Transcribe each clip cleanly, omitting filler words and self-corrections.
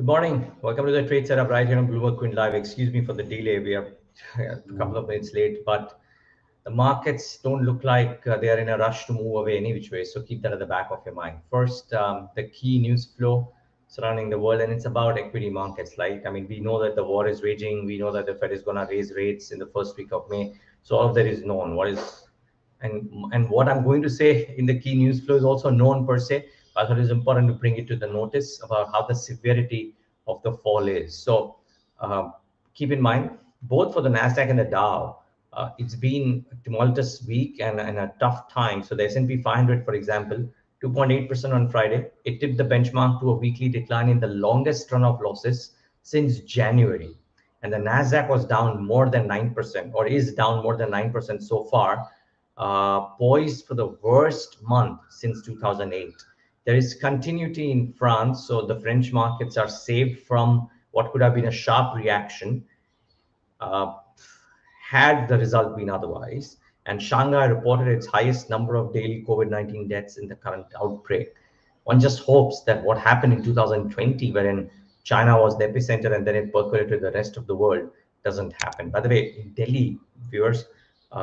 Good morning. Welcome to the trade setup right here on BloombergQuint Live. Excuse me for the delay. We are a couple of minutes late, but the markets don't look like they are in a rush to move away any which way. So keep that at the back of your mind. First, the key news flow surrounding the world, and it's about equity markets. Like, I mean, we know that the war is raging. We know that the Fed is going to raise rates in the first week of May. So all of that is known. And what I'm going to say in the key news flow is also known per se. I thought it is important to bring it to the notice about how the severity of the fall is. So keep in mind, both for the Nasdaq and the Dow, it's been a tumultuous week and a tough time. So the S&P 500, for example, 2.8% on Friday. It tipped the benchmark to a weekly decline in the longest run of losses since January. And the Nasdaq was down more than 9%, or is down more than 9% so far, poised for the worst month since 2008. There is continuity in France, so the French markets are saved from what could have been a sharp reaction had the result been otherwise. And Shanghai reported its highest number of daily COVID-19 deaths in the current outbreak. One just hopes that what happened in 2020, wherein China was the epicenter and then it percolated the rest of the world, doesn't happen. By the way, in Delhi, viewers,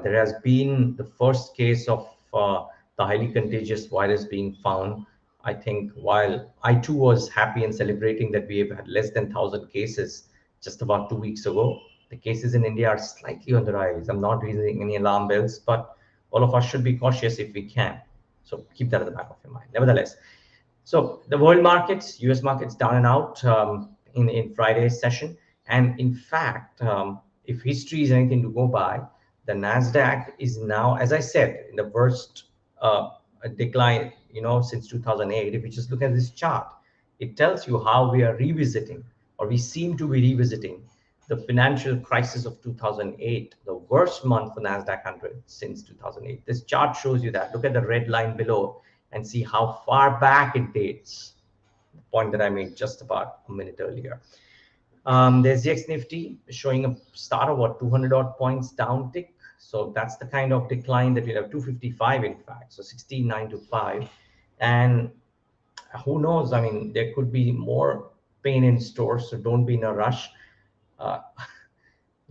there has been the first case of the highly contagious virus being found. I think while I too was happy and celebrating that we have had less than 1,000 cases just about 2 weeks ago, the cases in India are slightly on the rise. I'm not raising any alarm bells, but all of us should be cautious if we can. So keep that at the back of your mind. Nevertheless, so the world markets, US markets down and out in Friday's session. And in fact, if history is anything to go by, the NASDAQ is now, as I said, in the worst decline, since 2008. If you just look at this chart, it tells you how we are revisiting, or we seem to be revisiting, the financial crisis of 2008, the worst month for NASDAQ 100 since 2008. This chart shows you that. Look at the red line below and see how far back it dates. The point that I made just about a minute earlier. There's the X Nifty showing a start of what, 200 odd points down tick. So that's the kind of decline that we'll have, 255 in fact. So 16,925. And who knows? I mean, there could be more pain in store. So don't be in a rush. Uh,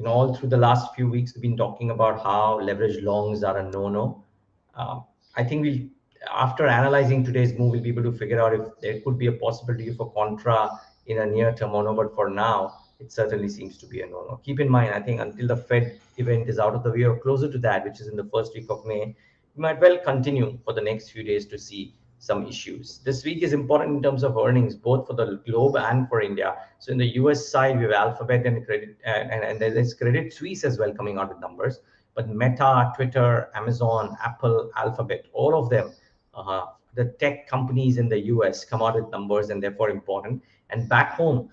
all through the last few weeks, we've been talking about how leverage longs are a no-no. I think after analyzing today's move, we'll be able to figure out if there could be a possibility for contra in a near term or no. But for now, it certainly seems to be a no-no. Keep in mind, I think until the Fed event is out of the way or closer to that, which is in the first week of May, we might well continue for the next few days to see some issues. This week is important in terms of earnings, both for the globe and for India. So in the US side, we have Alphabet and Credit, and there's Credit Suisse as well coming out with numbers. But Meta, Twitter, Amazon, Apple, Alphabet, all of them, the tech companies in the US come out with numbers and therefore important. And back home,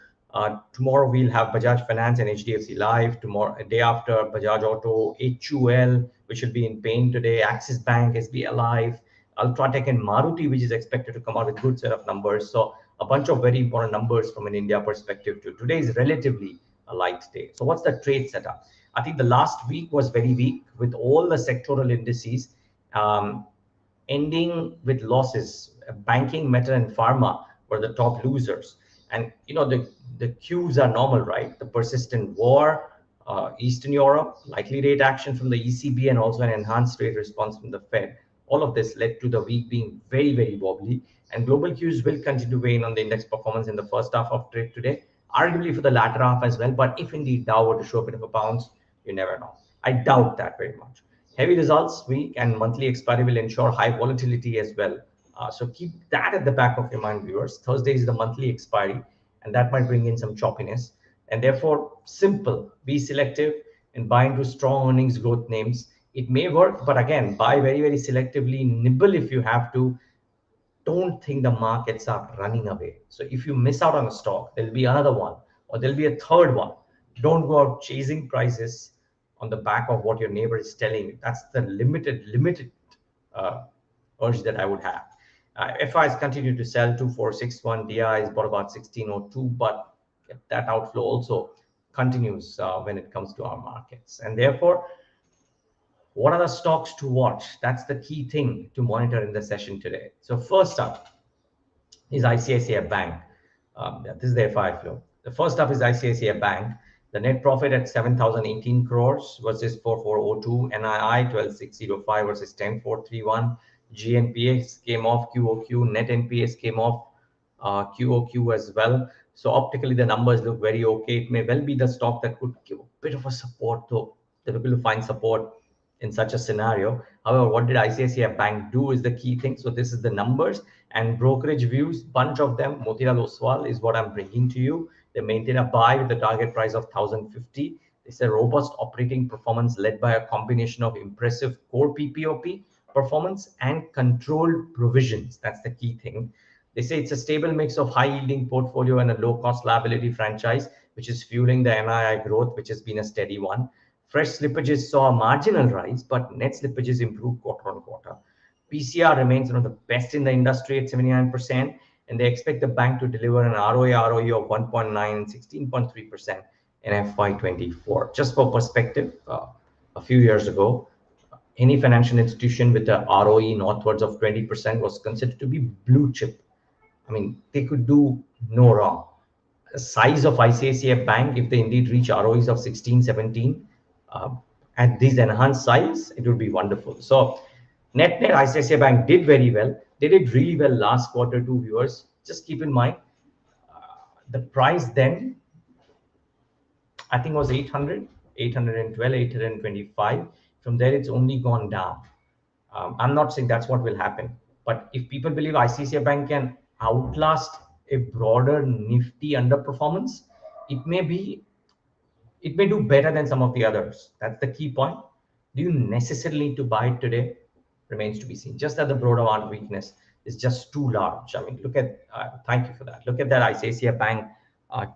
tomorrow we'll have Bajaj Finance and HDFC Live. Tomorrow, a day after, Bajaj Auto, HUL, which will be in pain today, Axis Bank, SBI Live, Ultratech and Maruti, which is expected to come out with good set of numbers. So a bunch of very important numbers from an India perspective too. Today is relatively a light day. So what's the trade setup? I think the last week was very weak with all the sectoral indices ending with losses. Banking, metal, and pharma were the top losers. And the cues are normal, right? The persistent war, Eastern Europe, likely rate action from the ECB, and also an enhanced rate response from the Fed. All of this led to the week being very, very wobbly. And global cues will continue to weigh in on the index performance in the first half of trade today, arguably for the latter half as well. But if indeed Dow were to show a bit of a bounce, you never know. I doubt that very much. Heavy results week and monthly expiry will ensure high volatility as well. So keep that at the back of your mind, viewers. Thursday is the monthly expiry, and that might bring in some choppiness. And therefore, simple, be selective and buy into strong earnings growth names. It may work, but again, buy very, very selectively, nibble if you have to. Don't think the markets are running away. So if you miss out on a stock, there'll be another one, or there'll be a third one. Don't go out chasing prices on the back of what your neighbor is telling you. That's the limited urge that I would have. FIs continue to sell 2461, DI is bought about 1602, but that outflow also continues when it comes to our markets. And therefore, what are the stocks to watch? That's the key thing to monitor in the session today. So first up is ICICI Bank. Yeah, this is the FI flow. The first up is ICICI Bank. The net profit at 7,018 crores versus 4,402. NII 12,605 versus 10,431. GNPS came off QOQ. Net NPS came off QOQ as well. So optically, the numbers look very okay. It may well be the stock that could give a bit of a support, though. Difficult to find support in such a scenario. However, what did ICICI Bank do is the key thing. So this is the numbers and brokerage views, bunch of them. Motilal Oswal is what I'm bringing to you. They maintain a buy with the target price of 1,050. It's a robust operating performance led by a combination of impressive core PPOP performance and controlled provisions. That's the key thing. They say it's a stable mix of high yielding portfolio and a low cost liability franchise, which is fueling the NII growth, which has been a steady one. Fresh slippages saw a marginal rise, but net slippages improved quarter on quarter. PCR remains one of the best in the industry at 79%, and they expect the bank to deliver an ROE of 1.9 and 16.3% in FY24. Just for perspective, a few years ago, any financial institution with a ROE northwards of 20% was considered to be blue chip. I mean, they could do no wrong. The size of ICICI Bank, if they indeed reach ROEs of 16, 17, at this enhanced size, it would be wonderful. So, net ICICI Bank did very well. They did really well last quarter too, viewers. Just keep in mind, the price then, I think was 800, 812, 825. From there, it's only gone down. I'm not saying that's what will happen, but if people believe ICICI Bank can outlast a broader Nifty underperformance, it may be it may do better than some of the others. That's the key point. Do you necessarily need to buy it today? Remains to be seen. Just that the broad amount of weakness is just too large. I mean, look at, thank you for that. Look at that ICICI Bank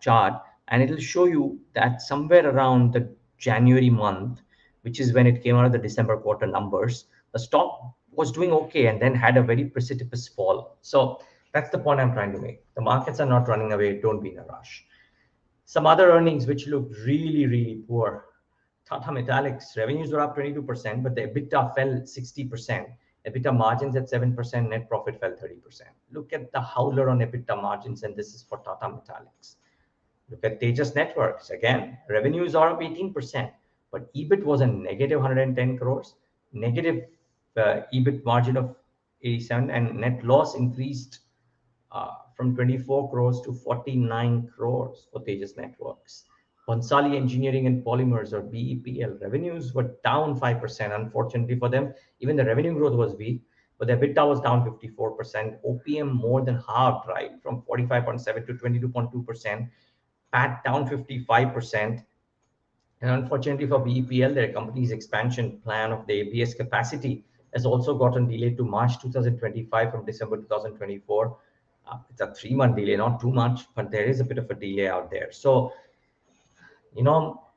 chart, and it'll show you that somewhere around the January month, which is when it came out of the December quarter numbers, the stock was doing okay and then had a very precipitous fall. So that's the point I'm trying to make. The markets are not running away. Don't be in a rush. Some other earnings which looked really, really poor. Tata Metallics revenues were up 22%, but the EBITDA fell 60%. EBITDA margins at 7%, net profit fell 30%. Look at the howler on EBITDA margins, and this is for Tata Metallics. Look at Tejas Networks. Again, revenues are up 18%, but EBIT was a negative 110 crores, negative EBIT margin of 87, and net loss increased from 24 crores to 49 crores for Tejas Networks. Bhansali Engineering and Polymers, or BEPL, revenues were down 5%. Unfortunately for them, even the revenue growth was weak, but the EBITDA was down 54%. OPM more than halved, right, from 45.7 to 22.2%. PAT down 55%. And unfortunately for BEPL, their company's expansion plan of the ABS capacity has also gotten delayed to March 2025 from December 2024. It's a 3-month delay, not too much, but there is a bit of a delay out there. So,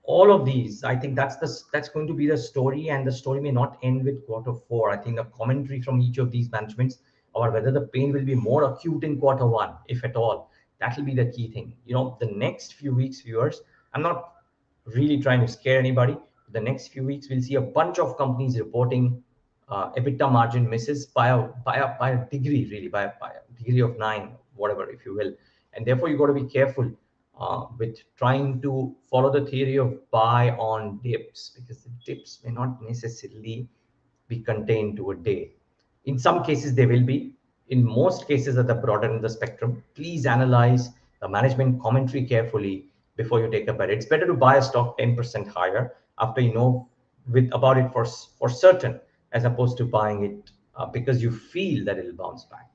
all of these, I think that's going to be the story, and the story may not end with quarter four. I think the commentary from each of these managements about whether the pain will be more acute in quarter one, if at all, that will be the key thing. The next few weeks, viewers, I'm not really trying to scare anybody. The next few weeks, we'll see a bunch of companies reporting EBITDA margin misses by a degree, really, by a degree of 9, whatever, if you will. And therefore, you've got to be careful with trying to follow the theory of buy on dips, because the dips may not necessarily be contained to a day. In some cases, they will be. In most cases, at the broader end of the spectrum, please analyze the management commentary carefully before you take a bet. It's better to buy a stock 10% higher after you know about it for certain, as opposed to buying it because you feel that it'll bounce back.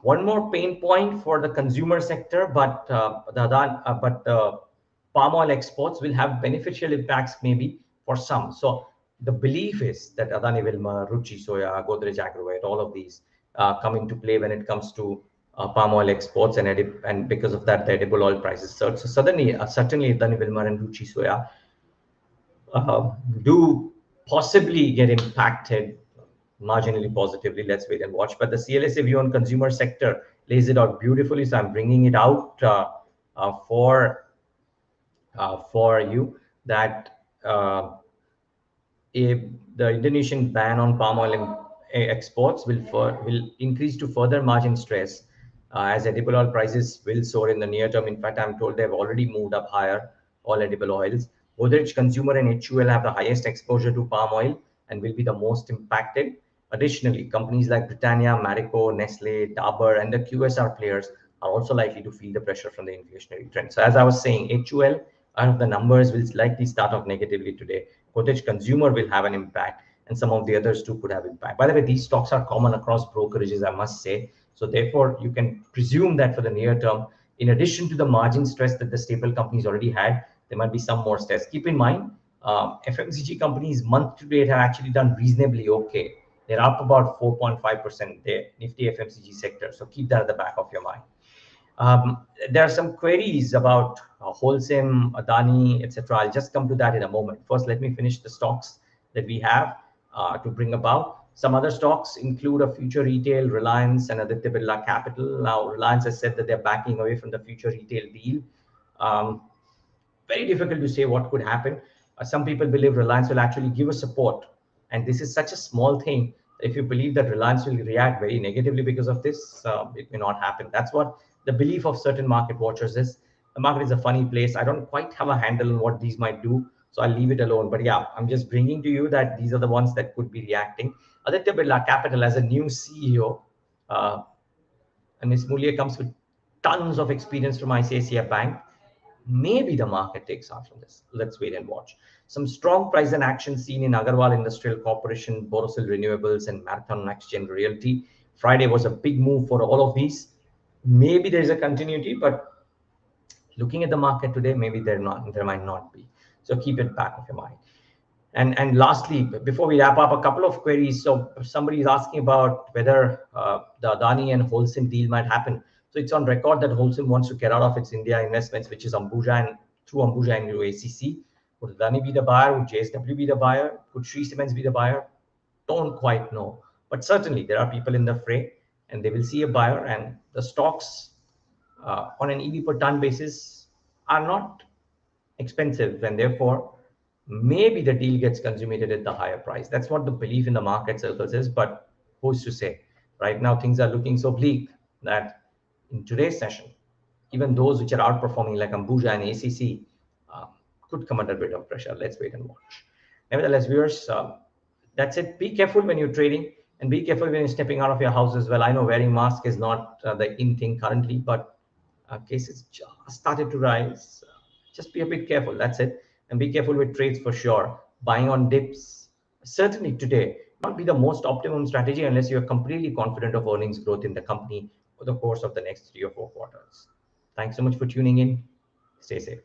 One more pain point for the consumer sector, but the palm oil exports will have beneficial impacts maybe for some. So the belief is that Adani Wilmar, Ruchi Soya, Godrej Agrovet, all of these come into play when it comes to palm oil exports, and because of that, the edible oil prices surge. So certainly Adani Wilmar and Ruchi Soya do possibly get impacted marginally positively. Let's wait and watch. But the CLSA view on consumer sector lays it out beautifully. So I'm bringing it out for you that the Indonesian ban on palm oil exports will increase to further margin stress as edible oil prices will soar in the near term. In fact, I'm told they've already moved up higher, all edible oils. Godrej Consumer and HUL have the highest exposure to palm oil and will be the most impacted. Additionally, companies like Britannia, Marico, Nestle, Dabur, and the QSR players are also likely to feel the pressure from the inflationary trend. So as I was saying, HUL, out of the numbers, will likely start off negatively today. Godrej Consumer will have an impact, and some of the others too could have impact. By the way, these stocks are common across brokerages, I must say. So therefore, you can presume that for the near term, in addition to the margin stress that the staple companies already had, there might be some more stress. Keep in mind, FMCG companies month to date have actually done reasonably okay. They're up about 4.5% there, Nifty FMCG sector. So keep that at the back of your mind. There are some queries about Holcim, Adani, etc. I'll just come to that in a moment. First, let me finish the stocks that we have to bring about. Some other stocks include a Future Retail, Reliance, and Aditya Birla Capital. Now, Reliance has said that they're backing away from the Future Retail deal. Very difficult to say what could happen. Some people believe Reliance will actually give a support. And this is such a small thing. If you believe that Reliance will react very negatively because of this, it may not happen. That's what the belief of certain market watchers is. The market is a funny place. I don't quite have a handle on what these might do, so I'll leave it alone. But yeah, I'm just bringing to you that these are the ones that could be reacting. Aditya Birla Capital as a new CEO, and Ms. Mulia comes with tons of experience from ICICI Bank. Maybe the market takes off from this. Let's wait and watch. Some strong price and action seen in Agarwal Industrial Corporation, Borosil Renewables, and Marathon Next Gen Realty. Friday was a big move for all of these. Maybe there's a continuity, but looking at the market today, maybe there might not be. So keep it back of your mind. And lastly, before we wrap up, a couple of queries. So somebody is asking about whether the Adani and Holcim deal might happen. So it's on record that Holcim wants to get out of its India investments, which is Ambuja and through Ambuja and into ACC. Would Adani be the buyer? Would JSW be the buyer? Could Shree Cements be the buyer? Don't quite know. But certainly there are people in the fray and they will see a buyer, and the stocks on an EV per ton basis are not expensive, and therefore maybe the deal gets consummated at the higher price. That's what the belief in the market circles is, but who's to say? Right now things are looking so bleak that in today's session, even those which are outperforming like Ambuja and ACC could come under a bit of pressure. Let's wait and watch. Nevertheless, viewers, that's it. Be careful when you're trading, and be careful when you're stepping out of your house as well. I know wearing mask is not the in thing currently, but cases just started to rise. Just be a bit careful. That's it. And be careful with trades for sure. Buying on dips, certainly today, not be the most optimum strategy unless you're completely confident of earnings growth in the company for the course of the next 3 or 4 quarters. Thanks so much for tuning in. Stay safe.